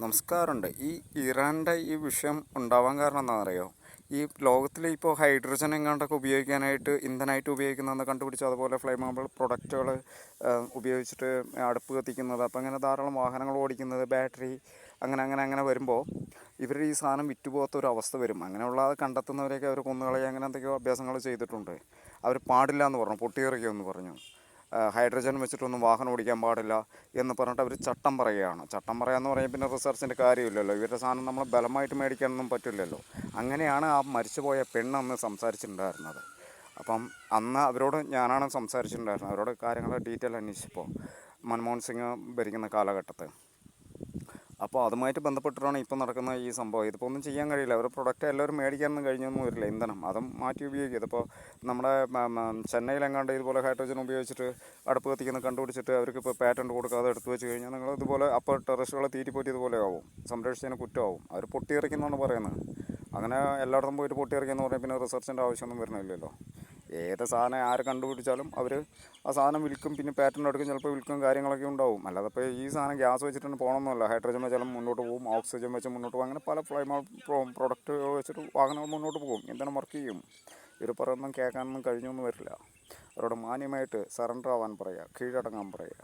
നമസ്കാരമുണ്ട്. ഈ ഇറാൻ്റെ ഈ വിഷയം ഉണ്ടാവാൻ കാരണം എന്താണെന്നറിയോ? ഈ ലോകത്തിൽ ഇപ്പോൾ ഹൈഡ്രജൻ എങ്ങാണ്ടൊക്കെ ഉപയോഗിക്കാനായിട്ട് ഇന്ധനമായിട്ട് ഉപയോഗിക്കുന്നതെന്ന് കണ്ടുപിടിച്ചു. അതുപോലെ ഫ്ലെയിമബിൾ പ്രൊഡക്റ്റുകൾ ഉപയോഗിച്ചിട്ട് അടുപ്പ് കത്തിക്കുന്നത്, അപ്പോൾ അങ്ങനെ ധാരാളം വാഹനങ്ങൾ ഓടിക്കുന്നത്, ബാറ്ററി അങ്ങനെ അങ്ങനെ അങ്ങനെ വരുമ്പോൾ ഇവർ ഈ സാധനം വിറ്റുപോകാത്തൊരു അവസ്ഥ വരും. അങ്ങനെയുള്ള കണ്ടെത്തുന്നവരെയൊക്കെ അവർ കൊന്നുകളയുക, അങ്ങനെ എന്തൊക്കെയോ അഭ്യാസങ്ങൾ ചെയ്തിട്ടുണ്ട്. അവർ പാടില്ല എന്ന് പറഞ്ഞു, പൊട്ടിയെറിക്കുമെന്ന് പറഞ്ഞു. ഹൈഡ്രജൻ വെച്ചിട്ടൊന്നും വാഹനം ഓടിക്കാൻ പാടില്ല എന്ന് പറഞ്ഞിട്ട് അവർ ചട്ടം പറയുകയാണ്. ചട്ടം പറയാമെന്ന് പറയുമ്പോൾ പിന്നെ റിസർച്ചിൻ്റെ കാര്യമില്ലല്ലോ. ഇവരുടെ സാധനം നമ്മൾ ബലമായിട്ട് മേടിക്കാനൊന്നും പറ്റില്ലല്ലോ. അങ്ങനെയാണ് ആ മരിച്ചുപോയ പെണ്ണന്ന് സംസാരിച്ചിട്ടുണ്ടായിരുന്നത്. അപ്പം അന്ന് അവരോട് ഞാനാണ് സംസാരിച്ചിട്ടുണ്ടായിരുന്നത്. അവരോട് കാര്യങ്ങൾ ഡീറ്റെയിൽ അന്വേഷിച്ചപ്പോൾ മൻമോഹൻ സിംഗ് ഭരിക്കുന്ന കാലഘട്ടത്ത്. അപ്പോൾ അതുമായിട്ട് ബന്ധപ്പെട്ടിട്ടാണ് ഇപ്പോൾ നടക്കുന്ന ഈ സംഭവം. ഇതിപ്പോൾ ഒന്നും ചെയ്യാൻ കഴിയില്ല. അവരുടെ പ്രൊഡക്റ്റ് എല്ലാവരും മേടിക്കാനൊന്നും കഴിഞ്ഞൊന്നും വരില്ല. ഇന്ധനം അതും മാറ്റി ഉപയോഗിക്കുക. ഇതിപ്പോൾ നമ്മുടെ ചെന്നൈയിലെങ്ങാണ്ട് ഇതുപോലെ ഹൈഡ്രജൻ ഉപയോഗിച്ചിട്ട് അടുപ്പ് കത്തിക്കുന്ന കണ്ടുപിടിച്ചിട്ട് അവർക്ക് ഇപ്പോൾ പാറ്റൻറ്റ് കൊടുക്കാതെ എടുത്തു വെച്ച് കഴിഞ്ഞാൽ നിങ്ങൾ ഇതുപോലെ അപ്പോൾ ടെററിസ്റ്റുകളെ തീറ്റിപ്പോറ്റി ഇതുപോലെ ആവും, സംരക്ഷിച്ചതിന് കുറ്റമാവും. അവർ പൊട്ടിയെറിക്കുന്നതാണ് പറയുന്നത്. അങ്ങനെ എല്ലായിടത്തും പോയിട്ട് പൊട്ടിയെറിക്കുമെന്ന് പറഞ്ഞാൽ പിന്നെ റിസർച്ചിൻ്റെ ആവശ്യമൊന്നും വരുന്നില്ലല്ലോ. ഏത് സാധനം ആര് കണ്ടുപിടിച്ചാലും അവർ ആ സാധനം വിൽക്കും, പിന്നെ പാറ്റൻ്റ് എടുക്കും, ചിലപ്പോൾ വിൽക്കും, കാര്യങ്ങളൊക്കെ ഉണ്ടാവും. അല്ലാതെ ഇപ്പോൾ ഈ സാധനം ഗ്യാസ് വെച്ചിട്ട് പോകണമെന്നല്ല. ഹൈഡ്രജൻ വെച്ചാലും മുന്നോട്ട് പോകും, ഓക്സിജൻ വെച്ച് മുന്നോട്ട് പോകും. അങ്ങനെ പല പ്രൊഡക്റ്റ് വെച്ചിട്ട് വാഹനങ്ങൾ മുന്നോട്ട് പോകും, ഇന്ധനം വർക്ക് ചെയ്യും. ഇവർ പറയുന്നതും കേൾക്കാനൊന്നും കഴിഞ്ഞൊന്നും വരില്ല. അവരോട് മാന്യമായിട്ട് സറണ്ടർ ആവാൻ പറയുക, കീഴടങ്ങാൻ പറയുക.